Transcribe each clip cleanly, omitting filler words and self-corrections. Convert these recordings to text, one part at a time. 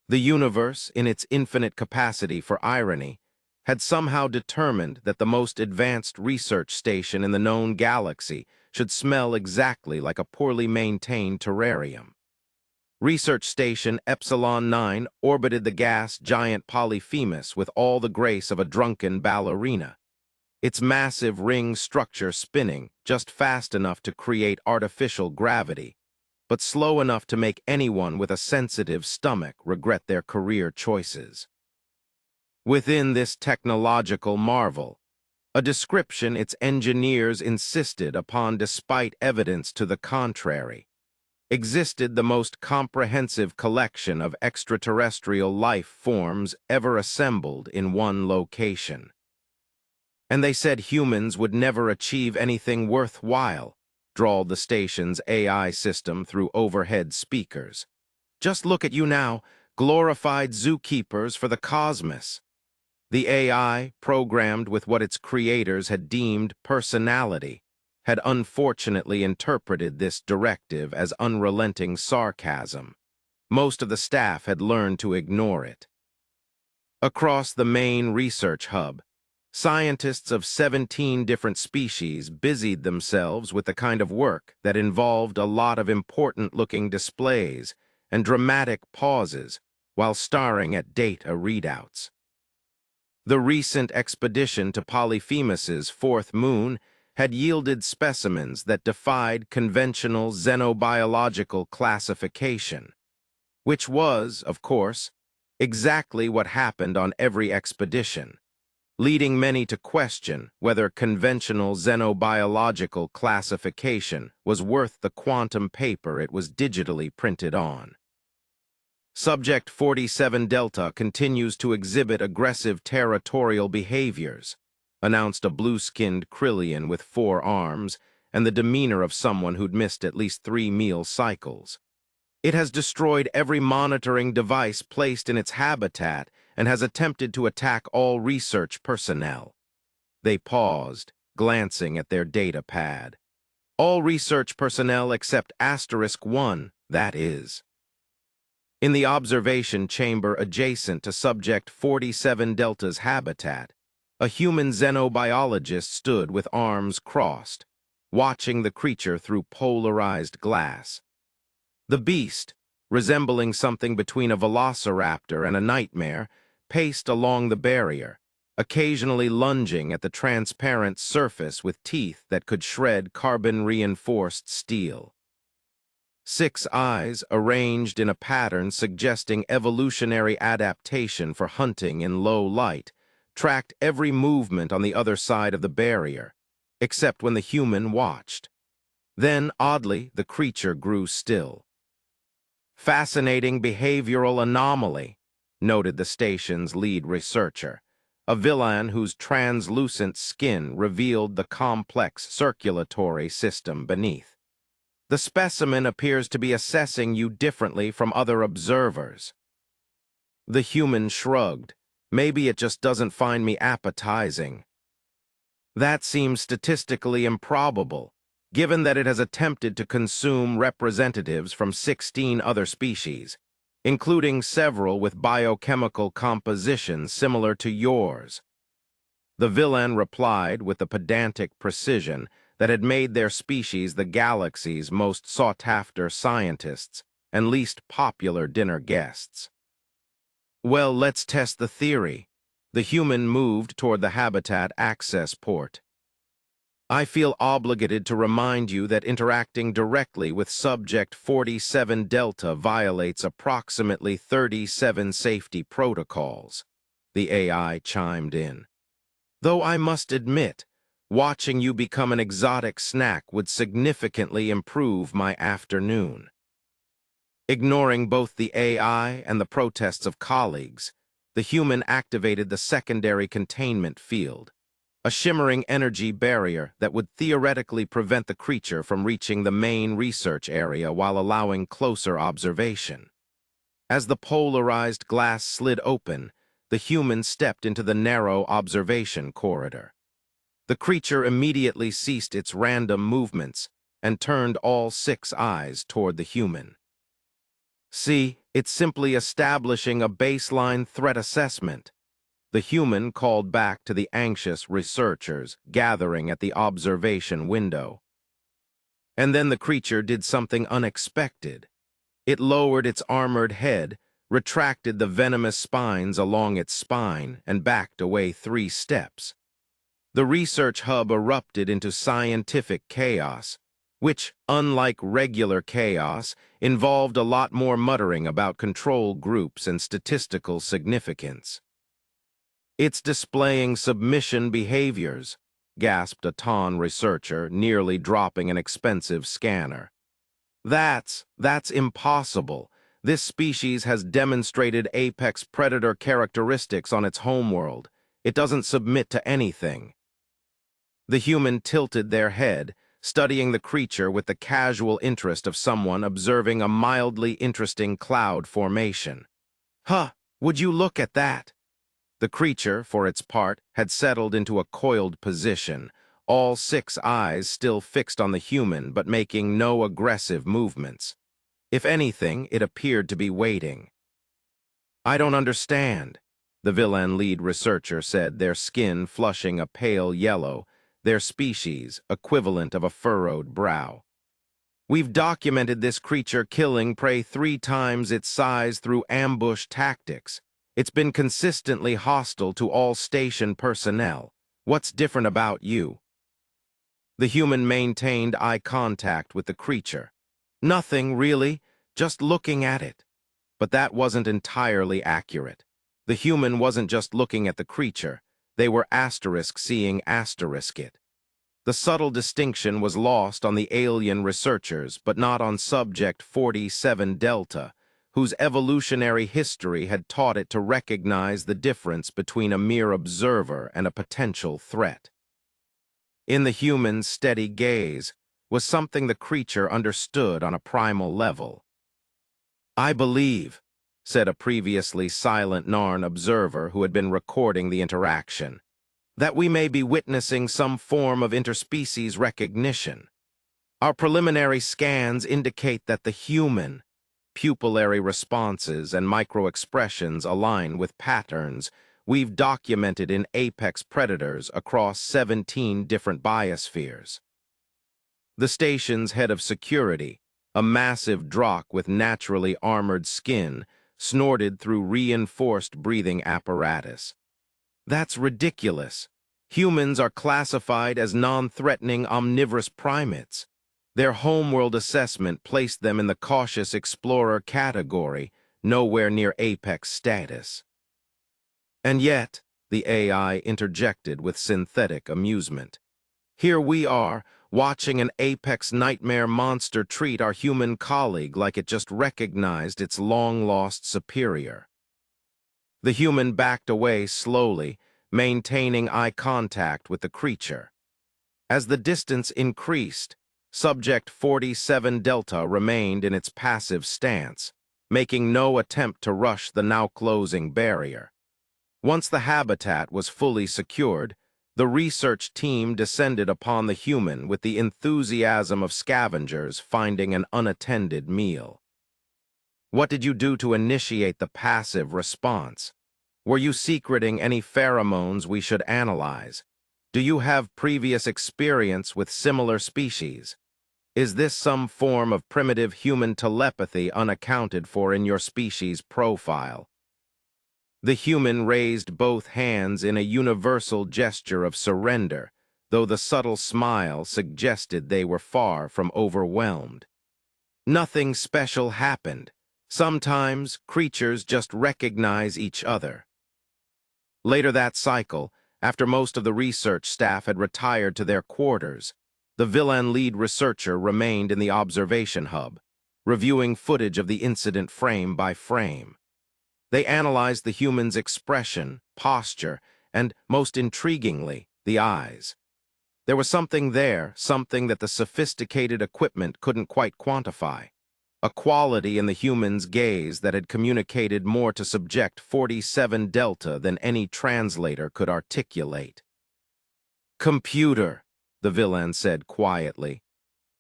The universe, in its infinite capacity for irony, had somehow determined that the most advanced research station in the known galaxy should smell exactly like a poorly maintained terrarium. Research Station Epsilon 9 orbited the gas giant Polyphemus with all the grace of a drunken ballerina, its massive ring structure spinning just fast enough to create artificial gravity, but slow enough to make anyone with a sensitive stomach regret their career choices. Within this technological marvel, a description its engineers insisted upon despite evidence to the contrary, existed the most comprehensive collection of extraterrestrial life forms ever assembled in one location. And they said humans would never achieve anything worthwhile, drawled the station's AI system through overhead speakers. Just look at you now, glorified zookeepers for the cosmos. The AI, programmed with what its creators had deemed personality, had unfortunately interpreted this directive as unrelenting sarcasm. Most of the staff had learned to ignore it. Across the main research hub, scientists of 17 different species busied themselves with the kind of work that involved a lot of important-looking displays and dramatic pauses while staring at data readouts. The recent expedition to Polyphemus's fourth moon had yielded specimens that defied conventional xenobiological classification, which was, of course, exactly what happened on every expedition, leading many to question whether conventional xenobiological classification was worth the quantum paper it was digitally printed on. Subject 47 Delta continues to exhibit aggressive territorial behaviors, announced a blue-skinned Krillian with 4 arms and the demeanor of someone who'd missed at least 3 meal cycles. It has destroyed every monitoring device placed in its habitat and has attempted to attack all research personnel. They paused, glancing at their data pad. All research personnel except *1, that is. In the observation chamber adjacent to Subject 47 Delta's habitat, a human xenobiologist stood with arms crossed, watching the creature through polarized glass. The beast, resembling something between a velociraptor and a nightmare, paced along the barrier, occasionally lunging at the transparent surface with teeth that could shred carbon-reinforced steel. 6 eyes, arranged in a pattern suggesting evolutionary adaptation for hunting in low light, tracked every movement on the other side of the barrier, except when the human watched. Then, oddly, the creature grew still. Fascinating behavioral anomaly, noted the station's lead researcher, a villain whose translucent skin revealed the complex circulatory system beneath. The specimen appears to be assessing you differently from other observers. The human shrugged. Maybe it just doesn't find me appetizing. That seems statistically improbable, given that it has attempted to consume representatives from 16 other species, including several with biochemical compositions similar to yours. The villain replied with the pedantic precision that had made their species the galaxy's most sought-after scientists and least popular dinner guests. Well, let's test the theory. The human moved toward the habitat access port. I feel obligated to remind you that interacting directly with Subject 47 Delta violates approximately 37 safety protocols, the AI chimed in. Though I must admit, watching you become an exotic snack would significantly improve my afternoon. Ignoring both the AI and the protests of colleagues, the human activated the secondary containment field, a shimmering energy barrier that would theoretically prevent the creature from reaching the main research area while allowing closer observation. As the polarized glass slid open, the human stepped into the narrow observation corridor. The creature immediately ceased its random movements and turned all 6 eyes toward the human. See, It's simply establishing a baseline threat assessment. The human called back to the anxious researchers gathering at the observation window. And then the creature did something unexpected. It lowered its armored head, retracted the venomous spines along its spine, and backed away 3 steps. The research hub erupted into scientific chaos, which, unlike regular chaos, involved a lot more muttering about control groups and statistical significance. "It's displaying submission behaviors," gasped a Ton researcher, nearly dropping an expensive scanner. That's impossible. This species has demonstrated apex predator characteristics on its homeworld. It doesn't submit to anything." The human tilted their head, studying the creature with the casual interest of someone observing a mildly interesting cloud formation. "Huh, would you look at that?" The creature, for its part, had settled into a coiled position, all 6 eyes still fixed on the human but making no aggressive movements. If anything, it appeared to be waiting. "I don't understand," the villain lead researcher said, their skin flushing a pale yellow, their species equivalent of a furrowed brow. "We've documented this creature killing prey 3 times its size through ambush tactics. It's been consistently hostile to all station personnel. What's different about you?" The human maintained eye contact with the creature. "Nothing, really, just looking at it." But that wasn't entirely accurate. The human wasn't just looking at the creature. They were seeing it. The subtle distinction was lost on the alien researchers, but not on Subject 47 Delta, whose evolutionary history had taught it to recognize the difference between a mere observer and a potential threat. In the human's steady gaze was something the creature understood on a primal level. "I believe," said a previously silent Narn observer who had been recording the interaction, "that we may be witnessing some form of interspecies recognition. Our preliminary scans indicate that the human pupillary responses and microexpressions align with patterns we've documented in apex predators across 17 different biospheres." The station's head of security, a massive drock with naturally armored skin, snorted through reinforced breathing apparatus. "That's ridiculous. Humans are classified as non-threatening omnivorous primates. Their homeworld assessment placed them in the cautious explorer category, nowhere near apex status." And yet, the AI interjected with synthetic amusement, "Here we are, watching an apex nightmare monster treat our human colleague like it just recognized its long-lost superior." The human backed away slowly, maintaining eye contact with the creature. As the distance increased, Subject 47 Delta remained in its passive stance, making no attempt to rush the now-closing barrier. Once the habitat was fully secured, the research team descended upon the human with the enthusiasm of scavengers finding an unattended meal. "What did you do to initiate the passive response? Were you secreting any pheromones we should analyze? Do you have previous experience with similar species? Is this some form of primitive human telepathy unaccounted for in your species profile?" The human raised both hands in a universal gesture of surrender, though the subtle smile suggested they were far from overwhelmed. "Nothing special happened. Sometimes creatures just recognize each other." Later that cycle, after most of the research staff had retired to their quarters, the villain lead researcher remained in the observation hub, reviewing footage of the incident frame by frame. They analyzed the human's expression, posture, and, most intriguingly, the eyes. There was something there, something that the sophisticated equipment couldn't quite quantify. A quality in the human's gaze that had communicated more to Subject 47 Delta than any translator could articulate. "Computer," the villain said quietly.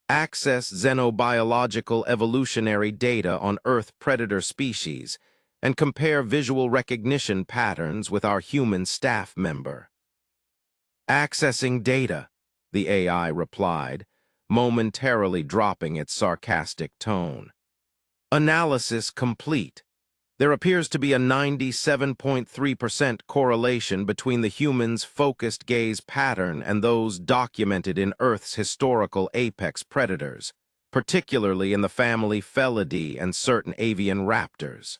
access xenobiological evolutionary data on Earth predator species, and compare visual recognition patterns with our human staff member. Accessing data, the AI replied, momentarily dropping its sarcastic tone. Analysis complete. There appears to be a 97.3% correlation between the human's focused gaze pattern and those documented in Earth's historical apex predators, particularly in the family Felidae and certain avian raptors.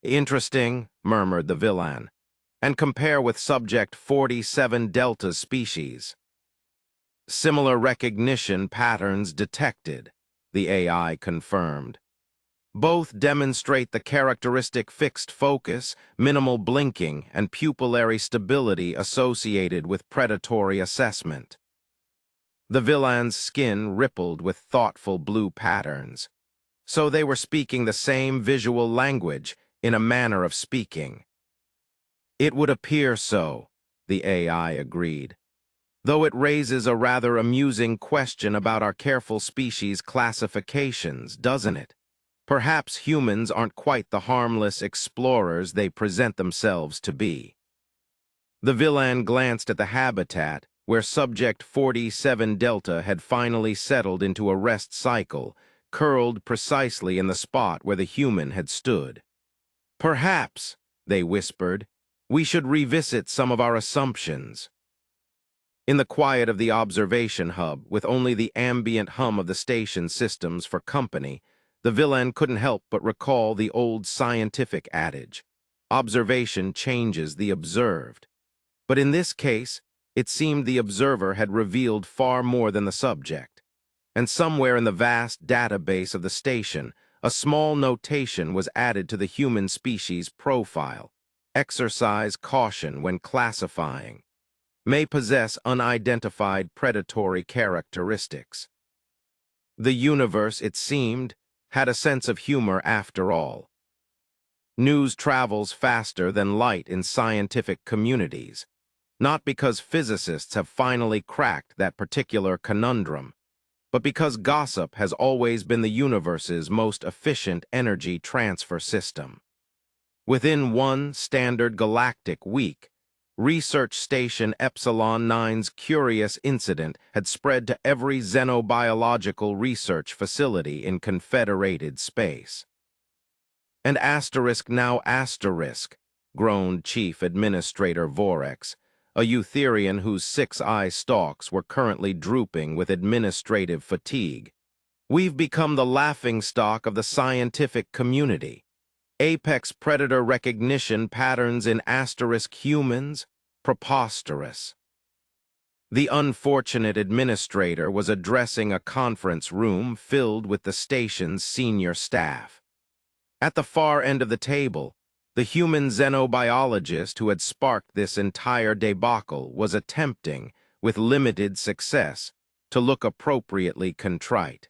Interesting, murmured the villain, and compare with subject 47 Delta species. Similar recognition patterns detected, the AI confirmed. Both demonstrate the characteristic fixed focus, minimal blinking, and pupillary stability associated with predatory assessment. The villain's skin rippled with thoughtful blue patterns. So they were speaking the same visual language, in a manner of speaking. It would appear so, the AI agreed, though it raises a rather amusing question about our careful species classifications, doesn't it? Perhaps humans aren't quite the harmless explorers they present themselves to be. The villain glanced at the habitat, where subject 47 Delta had finally settled into a rest cycle, curled precisely in the spot where the human had stood. Perhaps, they whispered, we should revisit some of our assumptions. In the quiet of the observation hub, with only the ambient hum of the station systems for company, the villain couldn't help but recall the old scientific adage, observation changes the observed. But in this case, it seemed the observer had revealed far more than the subject. And somewhere in the vast database of the station, a small notation was added to the human species profile. Exercise caution when classifying. May possess unidentified predatory characteristics. The universe, it seemed, had a sense of humor after all. News travels faster than light in scientific communities, not because physicists have finally cracked that particular conundrum, but because gossip has always been the universe's most efficient energy transfer system. Within one standard galactic week, Research Station Epsilon 9's curious incident had spread to every xenobiological research facility in Confederated space. And asterisk now asterisk, groaned Chief Administrator Vorex, a Eutherian whose 6-eye stalks were currently drooping with administrative fatigue. We've become the laughingstock of the scientific community. Apex predator recognition patterns in asterisk humans? Preposterous. The unfortunate administrator was addressing a conference room filled with the station's senior staff. At the far end of the table, the human xenobiologist who had sparked this entire debacle was attempting, with limited success, to look appropriately contrite.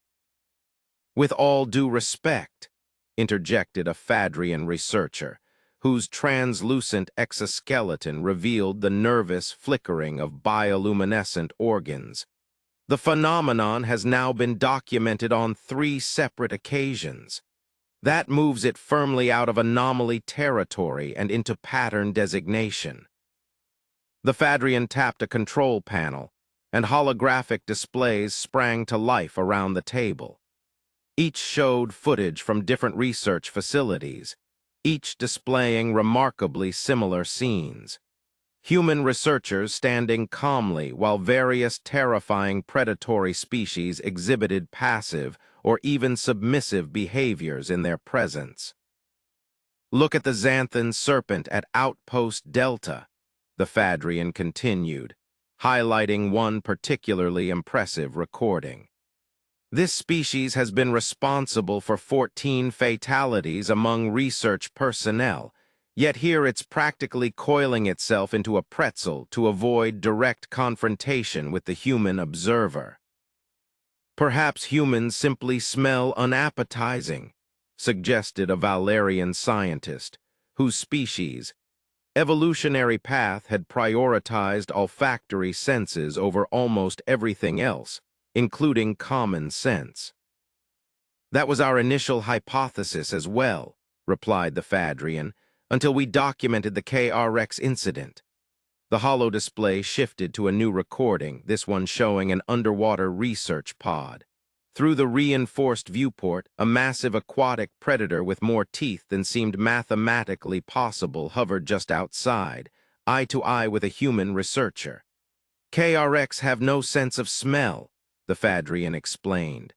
With all due respect, interjected a Fadrian researcher, whose translucent exoskeleton revealed the nervous flickering of bioluminescent organs. The phenomenon has now been documented on 3 separate occasions. That moves it firmly out of anomaly territory and into pattern designation. The Fadrian tapped a control panel, and holographic displays sprang to life around the table. Each showed footage from different research facilities, each displaying remarkably similar scenes. Human researchers standing calmly while various terrifying predatory species exhibited passive or even submissive behaviors in their presence. Look at the xanthan serpent at Outpost Delta, the Fadrian continued, highlighting one particularly impressive recording. This species has been responsible for 14 fatalities among research personnel, yet here it's practically coiling itself into a pretzel to avoid direct confrontation with the human observer. Perhaps humans simply smell unappetizing, suggested a Valerian scientist, whose species, evolutionary path had prioritized olfactory senses over almost everything else, including common sense. That was our initial hypothesis as well, replied the Fadrian, until we documented the KRX incident. The holo display shifted to a new recording, this one showing an underwater research pod. Through the reinforced viewport, a massive aquatic predator with more teeth than seemed mathematically possible hovered just outside, eye to eye with a human researcher. KRX have no sense of smell, the Fadrian explained.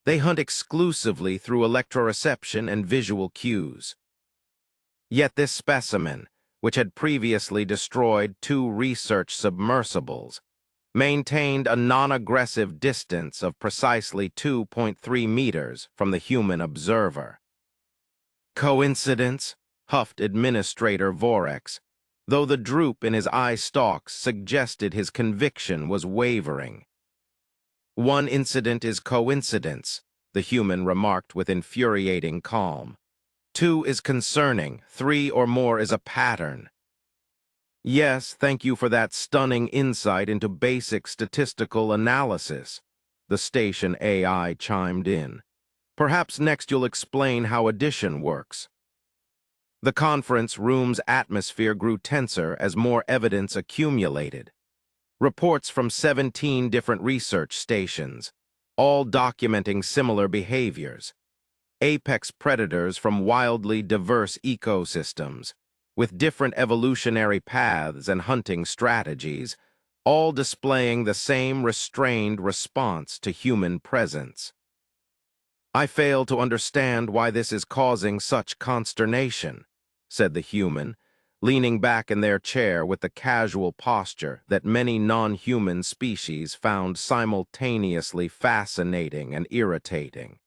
They hunt exclusively through electroreception and visual cues. Yet this specimen, which had previously destroyed 2 research submersibles, maintained a non-aggressive distance of precisely 2.3 meters from the human observer. Coincidence? Huffed Administrator Vorex, though the droop in his eye stalks suggested his conviction was wavering. One incident is coincidence, the human remarked with infuriating calm. 2 is concerning, 3 or more is a pattern. Yes, thank you for that stunning insight into basic statistical analysis, the station AI chimed in. Perhaps next you'll explain how addition works. The conference room's atmosphere grew tenser as more evidence accumulated. Reports from 17 different research stations, all documenting similar behaviors. Apex predators from wildly diverse ecosystems, with different evolutionary paths and hunting strategies, all displaying the same restrained response to human presence. I fail to understand why this is causing such consternation, said the human, leaning back in their chair with the casual posture that many non-human species found simultaneously fascinating and irritating.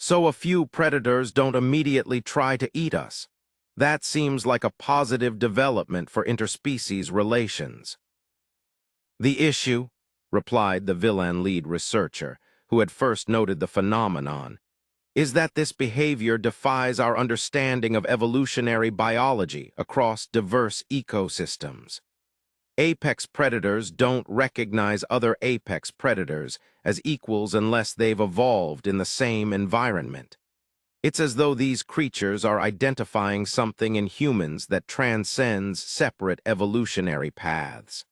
So a few predators don't immediately try to eat us. That seems like a positive development for interspecies relations. The issue, replied the villain lead researcher, who had first noted the phenomenon, is that this behavior defies our understanding of evolutionary biology across diverse ecosystems. Apex predators don't recognize other apex predators as equals unless they've evolved in the same environment. It's as though these creatures are identifying something in humans that transcends separate evolutionary paths.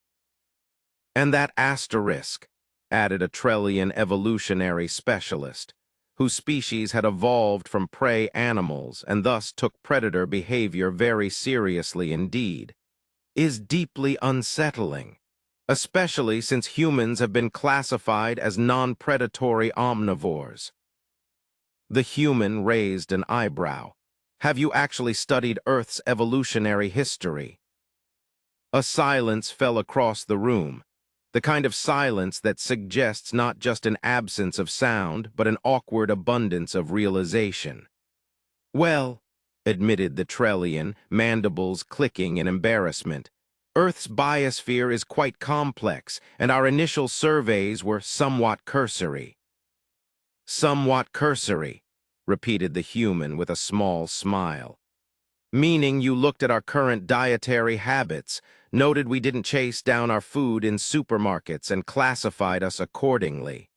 And that asterisk, added a Trellian evolutionary specialist, whose species had evolved from prey animals and thus took predator behavior very seriously indeed, is deeply unsettling, especially since humans have been classified as non-predatory omnivores. The human raised an eyebrow. Have you actually studied Earth's evolutionary history? A silence fell across the room, the kind of silence that suggests not just an absence of sound, but an awkward abundance of realization. Well, admitted the Trellian, mandibles clicking in embarrassment, Earth's biosphere is quite complex, and our initial surveys were somewhat cursory. Somewhat cursory, repeated the human with a small smile. Meaning you looked at our current dietary habits, noted we didn't chase down our food in supermarkets, and classified us accordingly.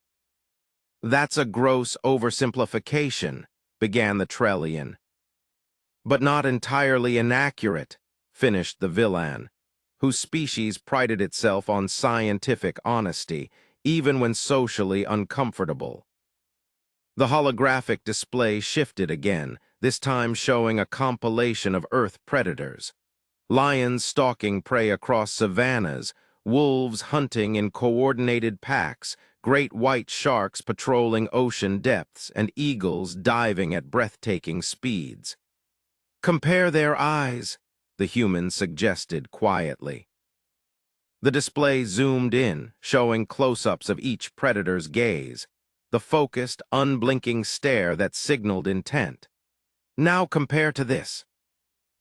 That's a gross oversimplification, began the Trellian. But not entirely inaccurate, finished the villain, whose species prided itself on scientific honesty, even when socially uncomfortable. The holographic display shifted again, this time showing a compilation of Earth predators. Lions stalking prey across savannas, wolves hunting in coordinated packs, great white sharks patrolling ocean depths, and eagles diving at breathtaking speeds. Compare their eyes, the human suggested quietly. The display zoomed in, showing close-ups of each predator's gaze, the focused, unblinking stare that signaled intent. Now compare to this.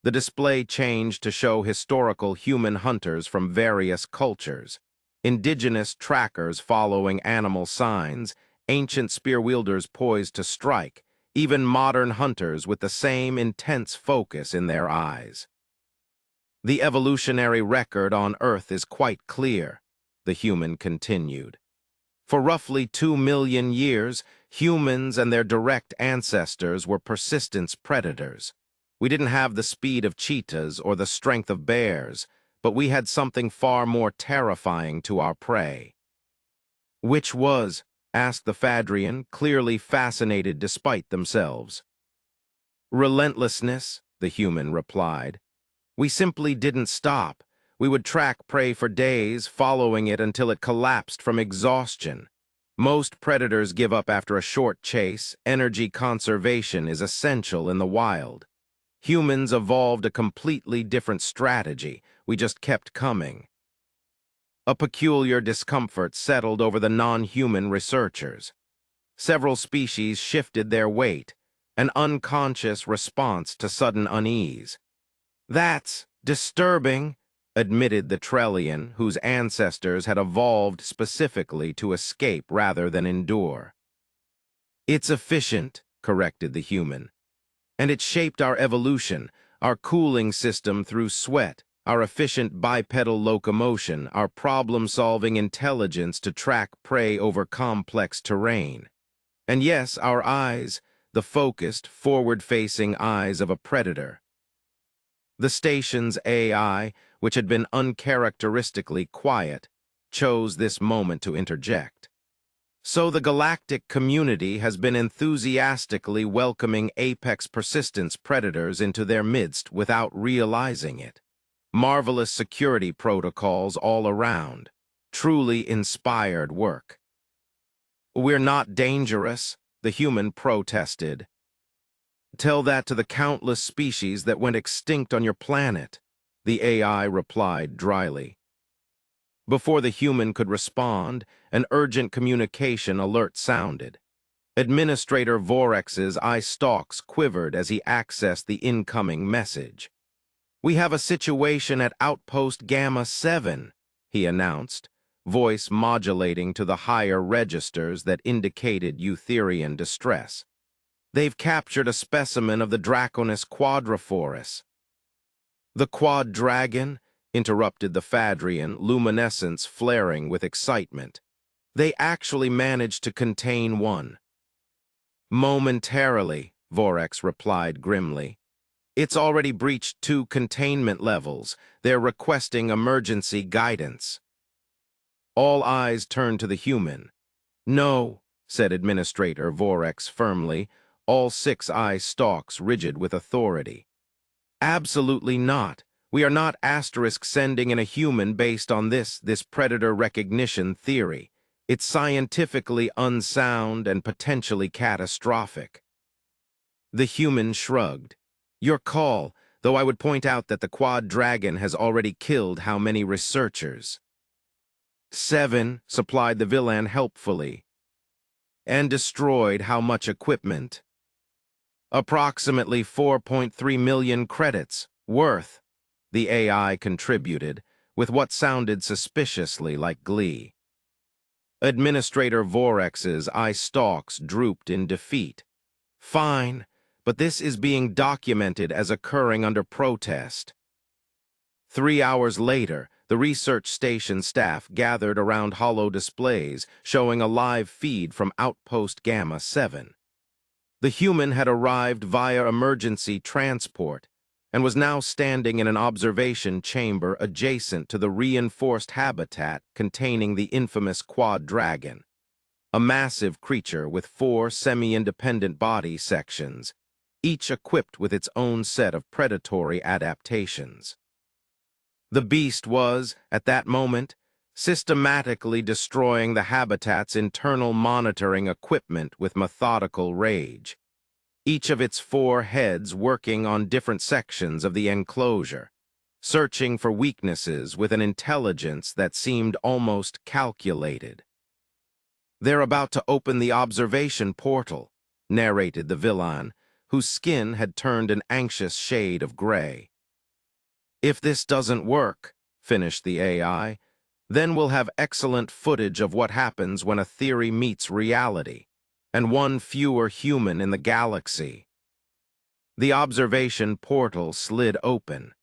The display changed to show historical human hunters from various cultures, indigenous trackers following animal signs, ancient spear-wielders poised to strike, even modern hunters with the same intense focus in their eyes. The evolutionary record on Earth is quite clear, the human continued. For roughly 2 million years, humans and their direct ancestors were persistent predators. We didn't have the speed of cheetahs or the strength of bears, but we had something far more terrifying to our prey. Which was? Asked the Fadrian, clearly fascinated despite themselves. Relentlessness, the human replied. We simply didn't stop. We would track prey for days, following it until it collapsed from exhaustion. Most predators give up after a short chase. Energy conservation is essential in the wild. Humans evolved a completely different strategy. We just kept coming. A peculiar discomfort settled over the non-human researchers. Several species shifted their weight, an unconscious response to sudden unease. That's disturbing, admitted the Trellian, whose ancestors had evolved specifically to escape rather than endure. It's efficient, corrected the human. And it shaped our evolution, our cooling system through sweat, our efficient bipedal locomotion, our problem-solving intelligence to track prey over complex terrain. And yes, our eyes, the focused, forward-facing eyes of a predator. The station's AI, which had been uncharacteristically quiet, chose this moment to interject. So the galactic community has been enthusiastically welcoming apex persistence predators into their midst without realizing it. Marvelous security protocols all around. Truly inspired work. We're not dangerous, the human protested. Tell that to the countless species that went extinct on your planet, the AI replied dryly. Before the human could respond, an urgent communication alert sounded. Administrator Vorex's eye stalks quivered as he accessed the incoming message. We have a situation at Outpost Gamma 7, he announced, voice modulating to the higher registers that indicated Eutherian distress. They've captured a specimen of the Draconis quadriforus. The quad dragon? Interrupted the Fadrian, luminescence flaring with excitement. They actually managed to contain one. Momentarily, Vorex replied grimly. It's already breached 2 containment levels. They're requesting emergency guidance. All eyes turned to the human. No, said Administrator Vorex firmly, all 6 eye stalks rigid with authority. Absolutely not. We are not sending in a human based on this predator recognition theory. It's scientifically unsound and potentially catastrophic. The human shrugged. Your call, though I would point out that the quad dragon has already killed how many researchers? 7, supplied the villain helpfully. And destroyed how much equipment? Approximately 4.3 million credits worth, the AI contributed, with what sounded suspiciously like glee. Administrator Vorex's eye stalks drooped in defeat. Fine, but this is being documented as occurring under protest. 3 hours later, the research station staff gathered around hollow displays showing a live feed from Outpost Gamma 7. The human had arrived via emergency transport and was now standing in an observation chamber adjacent to the reinforced habitat containing the infamous quad dragon, a massive creature with 4 semi-independent body sections, each equipped with its own set of predatory adaptations. The beast was, at that moment, systematically destroying the habitat's internal monitoring equipment with methodical rage, each of its 4 heads working on different sections of the enclosure, searching for weaknesses with an intelligence that seemed almost calculated. They're about to open the observation portal, narrated the villain, whose skin had turned an anxious shade of gray. If this doesn't work, finished the AI, then we'll have excellent footage of what happens when a theory meets reality, and one fewer human in the galaxy. The observation portal slid open.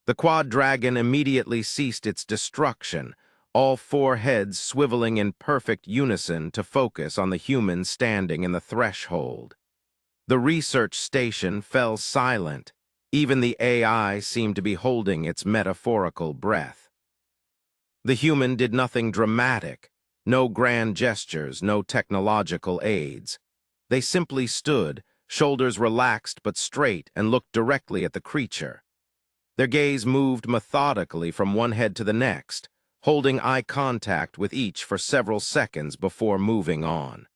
The quad dragon immediately ceased its destruction, all four heads swiveling in perfect unison to focus on the human standing in the threshold. The research station fell silent. Even the AI seemed to be holding its metaphorical breath. The human did nothing dramatic, no grand gestures, no technological aids. They simply stood, shoulders relaxed but straight, and looked directly at the creature. Their gaze moved methodically from one head to the next, holding eye contact with each for several seconds before moving on.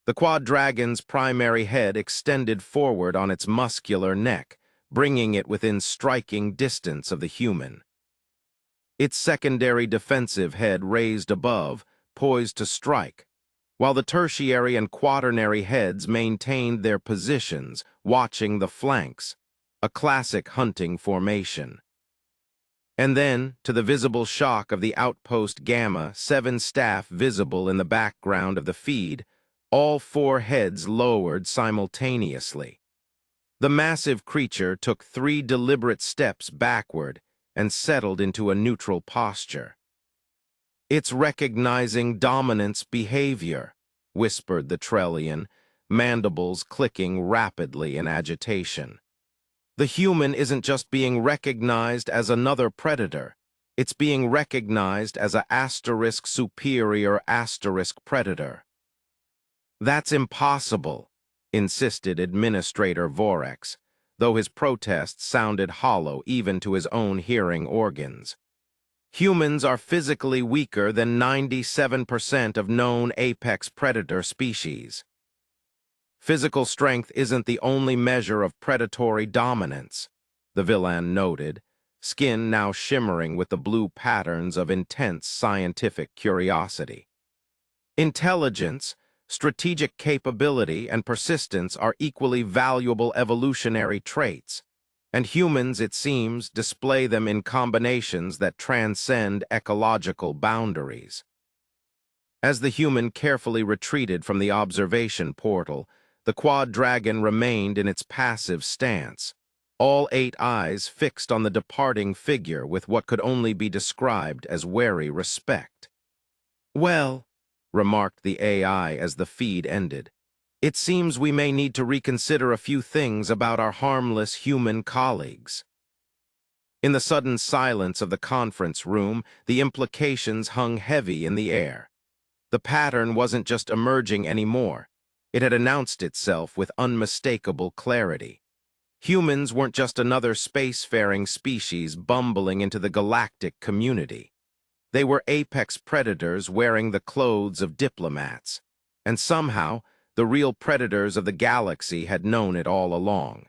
The quad dragon's primary head extended forward on its muscular neck, bringing it within striking distance of the human. Its secondary defensive head raised above, poised to strike, while the tertiary and quaternary heads maintained their positions, watching the flanks, a classic hunting formation. And then, to the visible shock of the outpost Gamma, 7 staff visible in the background of the feed, all four heads lowered simultaneously. The massive creature took 3 deliberate steps backward and settled into a neutral posture. "It's recognizing dominance behavior," whispered the Trellian, mandibles clicking rapidly in agitation. "The human isn't just being recognized as another predator, it's being recognized as a asterisk superior asterisk predator." "That's impossible," insisted Administrator Vorex, though his protests sounded hollow even to his own hearing organs. "Humans are physically weaker than 97% of known apex predator species. Physical strength isn't the only measure of predatory dominance," the villain noted, skin now shimmering with the blue patterns of intense scientific curiosity. "Intelligence, strategic capability, and persistence are equally valuable evolutionary traits, and humans, it seems, display them in combinations that transcend ecological boundaries." As the human carefully retreated from the observation portal, the quad dragon remained in its passive stance, all 8 eyes fixed on the departing figure with what could only be described as wary respect. "Well," remarked the AI as the feed ended, "it seems we may need to reconsider a few things about our harmless human colleagues." In the sudden silence of the conference room, the implications hung heavy in the air. The pattern wasn't just emerging anymore. It had announced itself with unmistakable clarity. Humans weren't just another spacefaring species bumbling into the galactic community. They were apex predators wearing the clothes of diplomats. And somehow, the real predators of the galaxy had known it all along.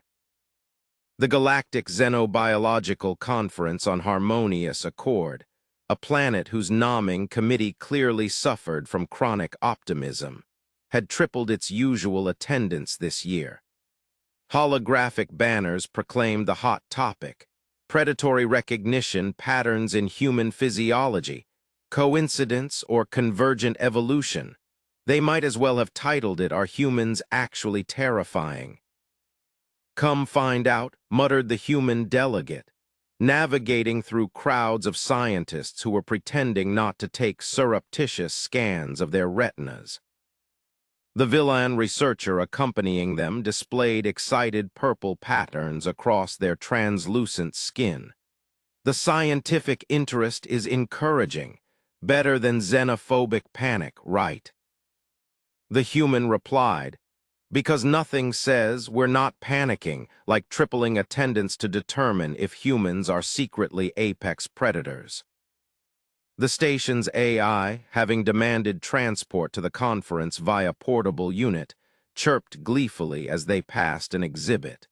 The Galactic Xenobiological Conference on Harmonious Accord, a planet whose nomming committee clearly suffered from chronic optimism, had tripled its usual attendance this year. Holographic banners proclaimed the hot topic: predatory recognition patterns in human physiology, coincidence or convergent evolution. They might as well have titled it "Are Humans Actually Terrifying?" "Come find out," muttered the human delegate, navigating through crowds of scientists who were pretending not to take surreptitious scans of their retinas. The villain researcher accompanying them displayed excited purple patterns across their translucent skin. "The scientific interest is encouraging, better than xenophobic panic, right?" The human replied, "Because nothing says we're not panicking, like tripling attendance to determine if humans are secretly apex predators." The station's AI, having demanded transport to the conference via portable unit, chirped gleefully as they passed an exhibit.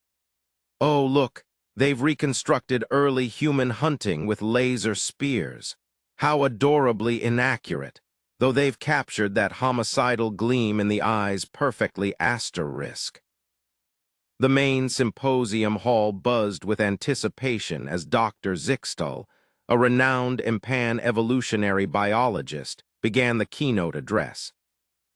"Oh, look, they've reconstructed early human hunting with laser spears. How adorably inaccurate, though they've captured that homicidal gleam in the eyes perfectly asterisk." The main symposium hall buzzed with anticipation as Dr. Zixtal, a renowned pan-evolutionary biologist, began the keynote address.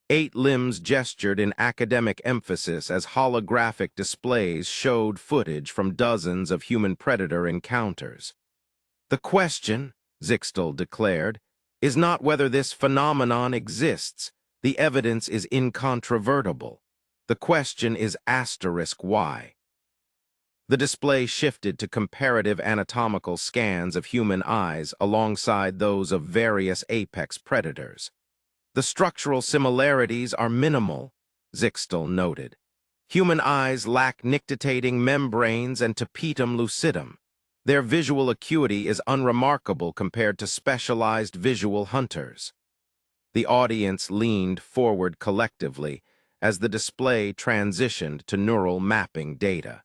8 limbs gestured in academic emphasis as holographic displays showed footage from dozens of human-predator encounters. "The question," Zixtal declared, is not whether this phenomenon exists. The evidence is incontrovertible. The question is why. The display shifted to comparative anatomical scans of human eyes alongside those of various apex predators. The structural similarities are minimal, Zixtel noted. Human eyes lack nictitating membranes and tapetum lucidum. Their visual acuity is unremarkable compared to specialized visual hunters. The audience leaned forward collectively as the display transitioned to neural mapping data.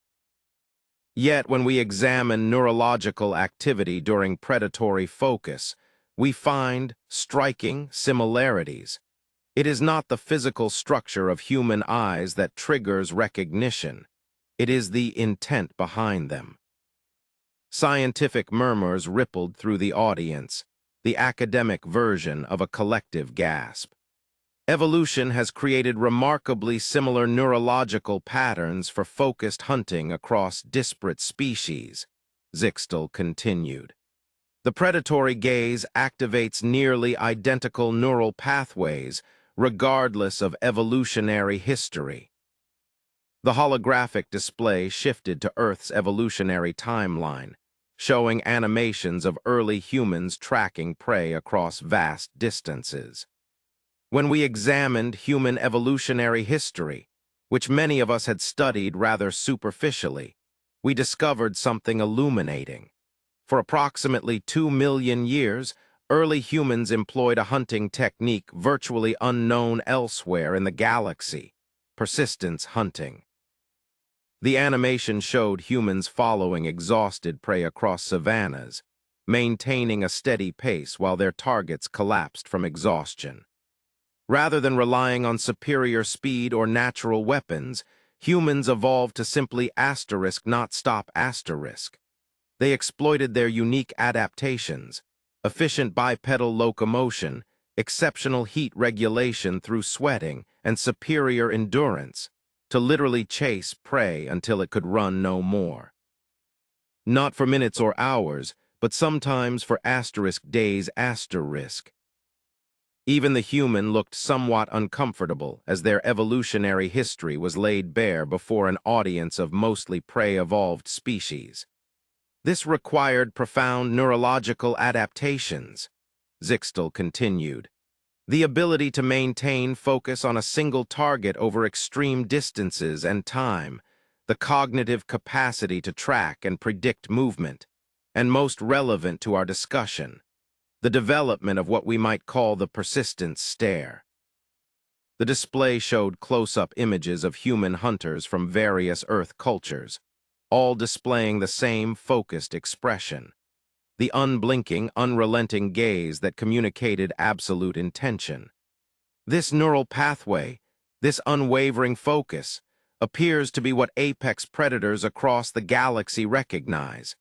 Yet, when we examine neurological activity during predatory focus, we find striking similarities. It is not the physical structure of human eyes that triggers recognition. It is the intent behind them. Scientific murmurs rippled through the audience, the academic version of a collective gasp. Evolution has created remarkably similar neurological patterns for focused hunting across disparate species, Zixtel continued. The predatory gaze activates nearly identical neural pathways, regardless of evolutionary history. The holographic display shifted to Earth's evolutionary timeline, showing animations of early humans tracking prey across vast distances. When we examined human evolutionary history, which many of us had studied rather superficially, we discovered something illuminating. For approximately 2 million years, early humans employed a hunting technique virtually unknown elsewhere in the galaxy: persistence hunting. The animation showed humans following exhausted prey across savannas, maintaining a steady pace while their targets collapsed from exhaustion. Rather than relying on superior speed or natural weapons, humans evolved to simply not stop. They exploited their unique adaptations: efficient bipedal locomotion, exceptional heat regulation through sweating, and superior endurance, to literally chase prey until it could run no more. Not for minutes or hours, but sometimes for days. Even the human looked somewhat uncomfortable as their evolutionary history was laid bare before an audience of mostly prey-evolved species. This required profound neurological adaptations, Zixtel continued. The ability to maintain focus on a single target over extreme distances and time, the cognitive capacity to track and predict movement, and most relevant to our discussion, the development of what we might call the persistence stare. The display showed close-up images of human hunters from various Earth cultures, all displaying the same focused expression: the unblinking, unrelenting gaze that communicated absolute intention. This neural pathway, this unwavering focus, appears to be what apex predators across the galaxy recognize.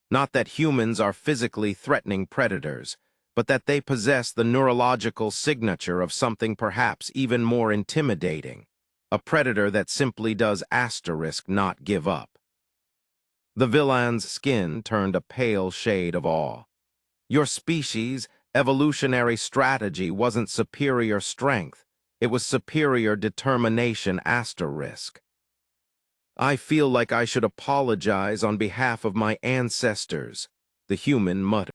Not that humans are physically threatening predators, but that they possess the neurological signature of something perhaps even more intimidating: a predator that simply does not give up. The villain's skin turned a pale shade of awe. Your species' evolutionary strategy wasn't superior strength, it was superior determination. I feel like I should apologize on behalf of my ancestors, the human muttered.